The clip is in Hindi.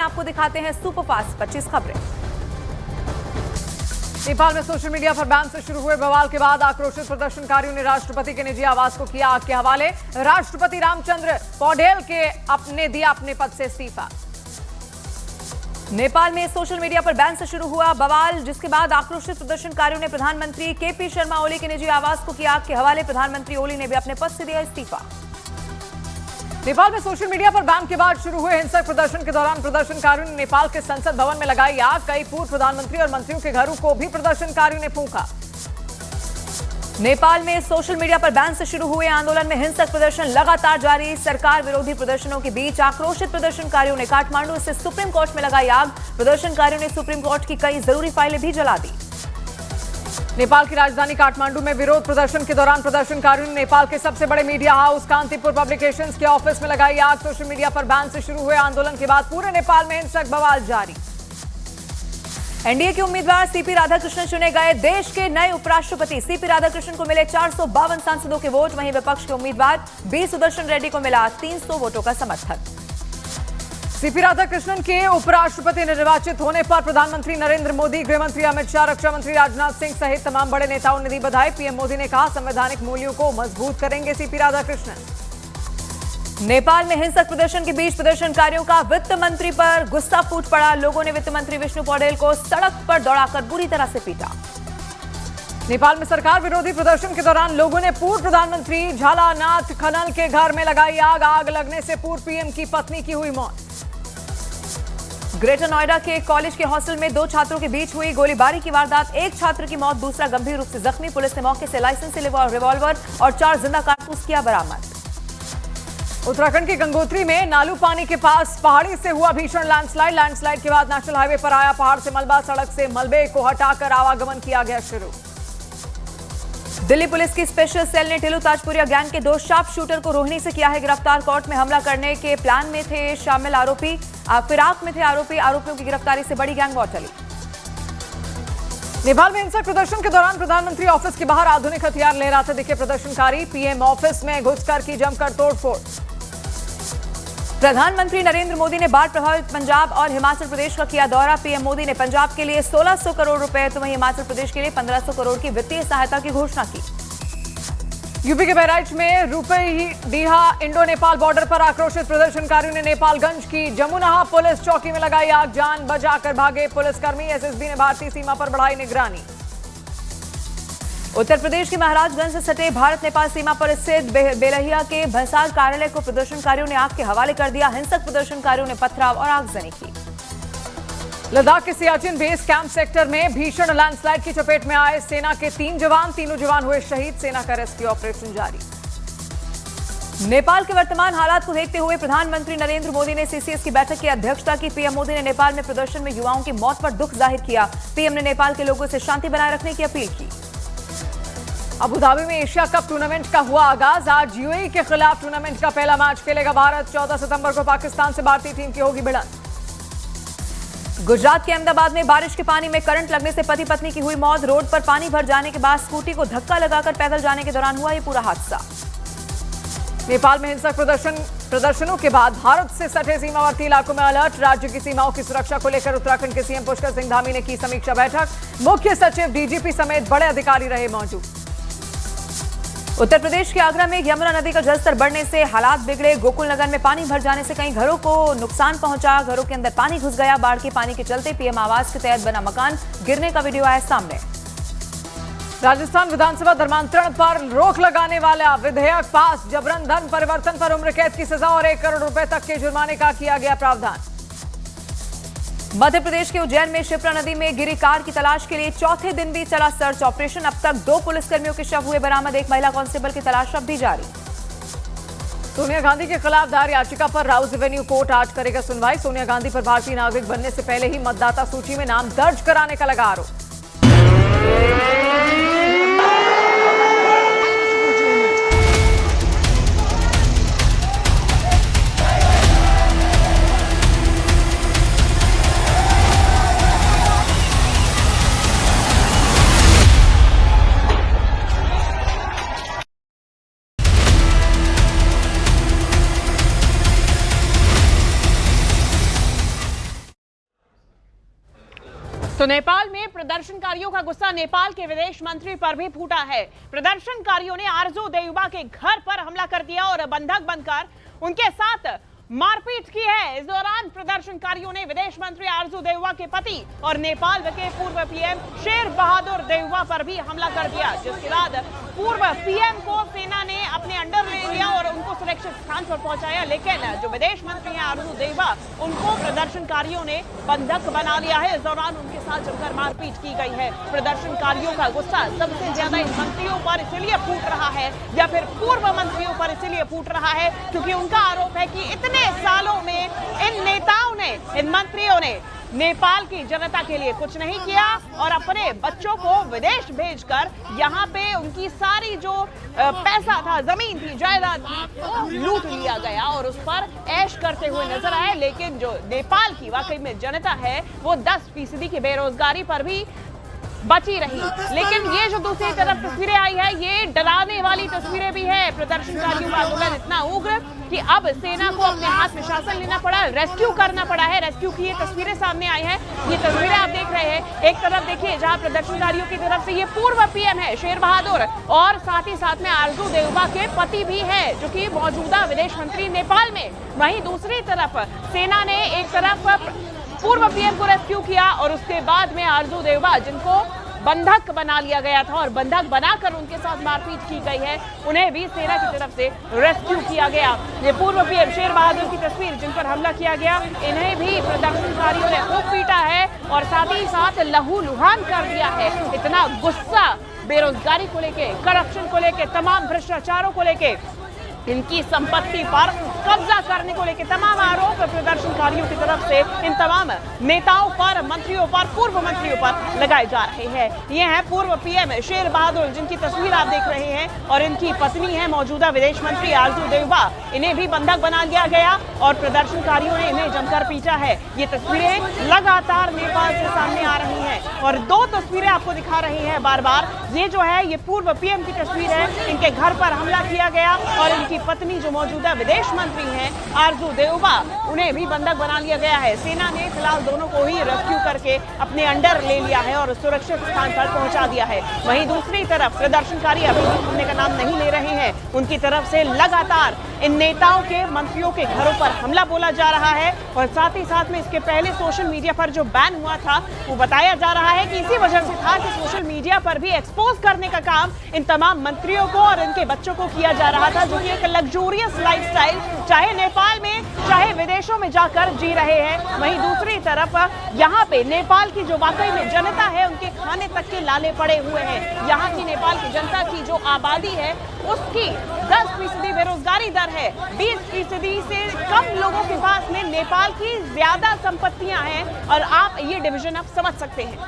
आपको दिखाते हैं सुपरफास्ट 25 खबरें। नेपाल में सोशल मीडिया पर बैन से शुरू हुए बवाल के बाद आक्रोशित प्रदर्शनकारियों ने राष्ट्रपति के निजी आवास को किया आग के हवाले। राष्ट्रपति रामचंद्र पौडेल ने दिया अपने पद से इस्तीफा। नेपाल में सोशल मीडिया पर बैन से शुरू हुआ बवाल, जिसके बाद आक्रोशित प्रदर्शनकारियों ने प्रधानमंत्री केपी शर्मा ओली के निजी आवास को किया आग के हवाले। प्रधानमंत्री ओली ने भी अपने पद से दिया इस्तीफा। नेपाल में सोशल मीडिया पर बैन के बाद शुरू हुए हिंसक प्रदर्शन के दौरान प्रदर्शनकारियों ने नेपाल के संसद भवन में लगाई आग। कई पूर्व प्रधानमंत्री और मंत्रियों के घरों को भी प्रदर्शनकारियों ने फूंका। नेपाल में सोशल मीडिया पर बैन से शुरू हुए आंदोलन में हिंसक प्रदर्शन लगातार जारी। सरकार विरोधी प्रदर्शनों के बीच आक्रोशित प्रदर्शनकारियों ने काठमांडू स्थित सुप्रीम कोर्ट में लगाई आग। प्रदर्शनकारियों ने सुप्रीम कोर्ट की कई जरूरी फाइलें भी जला दी। नेपाल की राजधानी काठमांडू में विरोध प्रदर्शन के दौरान प्रदर्शनकारियों ने नेपाल के सबसे बड़े मीडिया हाउस कांतिपुर पब्लिकेशंस के ऑफिस में लगाई आग। सोशल मीडिया पर बैन से शुरू हुए आंदोलन के बाद पूरे नेपाल में हिंसक बवाल जारी। एनडीए के उम्मीदवार सीपी राधाकृष्णन चुने गए। देश के नए उपराष्ट्रपति सीपी राधाकृष्णन को मिले 452 सांसदों के वोट। वहीं विपक्ष के उम्मीदवार बी सुदर्शन रेड्डी को मिला 300 वोटों का समर्थन। सीपी राधाकृष्णन के उपराष्ट्रपति निर्वाचित होने पर प्रधानमंत्री नरेंद्र मोदी, गृहमंत्री अमित शाह, रक्षा मंत्री राजनाथ सिंह सहित तमाम बड़े नेताओं ने दी बधाई। पीएम मोदी ने कहा, संवैधानिक मूल्यों को मजबूत करेंगे सीपी राधाकृष्णन। नेपाल में हिंसक प्रदर्शन के बीच प्रदर्शनकारियों का वित्त मंत्री पर गुस्सा फूट पड़ा। लोगों ने वित्त मंत्री विष्णु पौडेल को सड़क पर दौड़ाकर बुरी तरह से पीटा। नेपाल में सरकार विरोधी प्रदर्शन के दौरान लोगों ने पूर्व प्रधानमंत्री झालानाथ खनल के घर में लगाई आग। आग लगने से पूर्व पीएम की पत्नी की हुई मौत। ग्रेटर नोएडा के कॉलेज के हॉस्टल में 2 छात्रों के बीच हुई गोलीबारी की वारदात। एक छात्र की मौत, दूसरा गंभीर रूप से जख्मी। पुलिस ने मौके से लाइसेंसी रिवॉल्वर और 4 जिंदा कारतूस किया बरामद। उत्तराखंड के गंगोत्री में नालू पानी के पास पहाड़ी से हुआ भीषण लैंडस्लाइड के बाद नेशनल हाईवे पर आया पहाड़ से मलबा। सड़क से मलबे को हटाकर आवागमन किया गया शुरू। दिल्ली पुलिस की स्पेशल सेल ने टिल्लू ताजपुरिया गैंग के 2 शार्प शूटर को रोहिणी से किया है गिरफ्तार। कोर्ट में हमला करने के प्लान में थे शामिल आरोपी, फिराक में थे आरोपियों की गिरफ्तारी से बड़ी गैंग वॉर चली। नेपाल में हिंसक प्रदर्शन के दौरान प्रधानमंत्री ऑफिस के बाहर आधुनिक हथियार लहराते दिखे प्रदर्शनकारी। पीएम ऑफिस में घुसकर की जमकर तोड़फोड़। प्रधानमंत्री नरेंद्र मोदी ने बाढ़ प्रभावित पंजाब और हिमाचल प्रदेश का किया दौरा। पीएम मोदी ने पंजाब के लिए 1600 करोड़ रुपए तो वहीं हिमाचल प्रदेश के लिए 1500 करोड़ की वित्तीय सहायता की घोषणा की। यूपी के बहराइच में रूपईडीहा इंडो नेपाल बॉर्डर पर आक्रोशित प्रदर्शनकारियों ने नेपालगंज की जमुनाहा पुलिस चौकी में लगाई आग। जान बचाकर भागे पुलिसकर्मी। एसएसबी ने भारतीय सीमा पर बढ़ाई निगरानी। उत्तर प्रदेश के महाराजगंज से सटे भारत नेपाल सीमा पर स्थित बेलहिया के भंसार कार्यालय को प्रदर्शनकारियों ने आग के हवाले कर दिया। हिंसक प्रदर्शनकारियों ने पथराव और आगजनी की। लद्दाख के सियाचिन बेस कैंप सेक्टर में भीषण लैंडस्लाइड की चपेट में आए सेना के 3 जवान। तीनों जवान हुए शहीद। सेना का रेस्क्यू ऑपरेशन जारी। नेपाल के वर्तमान हालात को देखते हुए प्रधानमंत्री नरेंद्र मोदी ने सीसीएस की बैठक की अध्यक्षता की। पीएम मोदी ने नेपाल में प्रदर्शन में युवाओं की मौत पर दुख जाहिर किया। पीएम ने नेपाल के लोगों से शांति बनाए रखने की अपील की। अबुधाबी में एशिया कप टूर्नामेंट का हुआ आगाज। आज यूएई के खिलाफ टूर्नामेंट का पहला मैच खेलेगा भारत। 14 सितंबर को पाकिस्तान से भारतीय टीम की होगी भिड़ंत। गुजरात के अहमदाबाद में बारिश के पानी में करंट लगने से पति पत्नी की हुई मौत। रोड पर पानी भर जाने के बाद स्कूटी को धक्का लगाकर पैदल जाने के दौरान हुआ ये पूरा हादसा। नेपाल में हिंसक प्रदर्शनों के बाद भारत से सटे सीमावर्ती इलाकों में अलर्ट। राज्य की सीमाओं की सुरक्षा को लेकर उत्तराखंड के सीएम पुष्कर सिंह धामी ने की समीक्षा बैठक। मुख्य सचिव, डीजीपी समेत बड़े अधिकारी रहे मौजूद। उत्तर प्रदेश के आगरा में यमुना नदी का जलस्तर बढ़ने से हालात बिगड़े। गोकुल नगर में पानी भर जाने से कई घरों को नुकसान पहुंचा। घरों के अंदर पानी घुस गया। बाढ़ के पानी के चलते पीएम आवास के तहत बना मकान गिरने का वीडियो आया सामने। राजस्थान विधानसभा धर्मांतरण पर रोक लगाने वाला विधेयक पास। जबरन धन परिवर्तन पर उम्र कैद की सजा और 1 करोड़ रुपए तक के जुर्माने का किया गया प्रावधान। मध्य प्रदेश के उज्जैन में शिप्रा नदी में गिरी कार की तलाश के लिए चौथे दिन भी चला सर्च ऑपरेशन। अब तक 2 पुलिसकर्मियों के शव हुए बरामद। एक महिला कांस्टेबल की तलाश अब भी जारी। सोनिया गांधी के खिलाफ दायर याचिका पर राउज एवेन्यू कोर्ट आज करेगा सुनवाई। सोनिया गांधी पर भारतीय नागरिक बनने से पहले ही मतदाता सूची में नाम दर्ज कराने का लगा आरोप। तो नेपाल में प्रदर्शनकारियों का गुस्सा नेपाल के विदेश मंत्री पर भी फूटा है। प्रदर्शनकारियों ने आरजू देउबा के घर पर हमला कर दिया और बंधक बनकर उनके साथ मारपीट की है। इस दौरान प्रदर्शनकारियों ने विदेश मंत्री आरजू देउबा के पति और नेपाल के पूर्व पीएम शेर बहादुर देउबा पर भी हमला कर दिया, जिसके बाद पूर्व पीएम को सेना ने अपने अंडर ले लिया और उनको सुरक्षित स्थान पर पहुंचाया। लेकिन जो विदेश मंत्री हैं आरजू देउबा, उनको प्रदर्शनकारियों ने बंधक बना लिया है। इस दौरान उनके साथ जमकर मारपीट की गई है। प्रदर्शनकारियों का गुस्सा सबसे ज्यादा इन मंत्रियों पर इसलिए फूट रहा है या फिर पूर्व मंत्रियों पर इसलिए फूट रहा है क्योंकि उनका आरोप है कि इतने सालों में इन नेताओं ने, इन मंत्रियों ने नेपाल की जनता के लिए कुछ नहीं किया और अपने बच्चों को विदेश भेजकर यहाँ पे उनकी सारी जो पैसा था, जमीन थी, जायदाद थी, लूट लिया गया और उस पर ऐश करते हुए नजर आए। लेकिन जो नेपाल की वाकई में जनता है वो 10% की बेरोजगारी पर भी बची रही। लेकिन ये जो दूसरी तरफ तस्वीरें आई है, ये डराने वाली तस्वीरें भी है। प्रदर्शनकारियों का आंदोलन इतना उग्र कि अब सेना को अपने हाथ में शासन लेना पड़ा, रेस्क्यू करना पड़ा है। रेस्क्यू की ये तस्वीरें सामने आई हैं। ये तस्वीरें आप देख रहे हैं। एक तरफ देखिए जहां प्रदर्शनकारियों की तरफ से ये पूर्व पीएम है शेर बहादुर और साथ ही साथ में आरजू देउबा के पति भी है जो कि मौजूदा विदेश मंत्री नेपाल में। वहीं दूसरी तरफ सेना ने एक तरफ पूर्व पीएम को रेस्क्यू किया और उसके बाद में आरजू देउबा, जिनको बंधक बना लिया गया था और बंधक बनाकर उनके साथ मारपीट की गई है, उन्हें भी सेना की तरफ से रेस्क्यू किया गया। ये पूर्व पीएम शेर बहादुर की तस्वीर जिन पर हमला किया गया, इन्हें भी प्रदर्शनकारियों ने खूब पीटा है और साथ ही साथ लहूलुहान कर दिया है। इतना गुस्सा बेरोजगारी को लेके, करप्शन को लेके, तमाम भ्रष्टाचारों को लेके, इनकी संपत्ति पर कब्जा करने को लेकर तमाम आरोप प्रदर्शनकारियों की तरफ से इन तमाम नेताओं पर, मंत्रियों पर, पूर्व मंत्रियों पर लगाए जा रहे हैं। ये हैं पूर्व पीएम शेर बहादुर जिनकी तस्वीर आप देख रहे हैं और इनकी पत्नी है मौजूदा विदेश मंत्री आरजू देउबा। इन्हें भी बंधक बना लिया गया और प्रदर्शनकारियों ने इन्हें जमकर पीटा है। ये तस्वीरें लगातार नेपाल से सामने आ रही हैं और दो तस्वीरें आपको दिखा रही हैं बार बार। ये जो है ये पूर्व पीएम की तस्वीर है, इनके घर पर हमला किया गया और इनकी पत्नी जो मौजूदा विदेश मंत्री हैं आरजू देउबा, उन्हें भी बंधक बना लिया गया है। सेना ने फिलहाल दोनों को ही रेस्क्यू करके अपने अंडर ले लिया है और सुरक्षित स्थान पर पहुंचा दिया है। वहीं दूसरी तरफ प्रदर्शनकारी अभी थमने का नाम नहीं ले रहे हैं। उनकी तरफ से लगातार इन नेताओं के, मंत्रियों के घरों पर हमला बोला जा रहा है और साथ ही साथ में इसके पहले सोशल मीडिया पर जो बैन हुआ था वो बताया जा रहा है कि इसी वजह से था कि सोशल मीडिया पर भी एक्सपोज करने का काम इन तमाम मंत्रियों को और इनके बच्चों को किया जा रहा था, जो कि एक लग्जूरियस लाइफस्टाइल चाहे नेपाल में चाहे विदेशों में जाकर जी रहे हैं। वहीं दूसरी तरफ यहाँ पे नेपाल की जो वाकई में जनता है, उनके खाने तक के लाले पड़े हुए हैं। यहाँ की नेपाल की जनता की जो आबादी है उसकी 10% बेरोजगारी दर है। 20% से कम लोगों के पास में नेपाल की ज्यादा संपत्तियां हैं और आप ये डिवीजन अब समझ सकते हैं।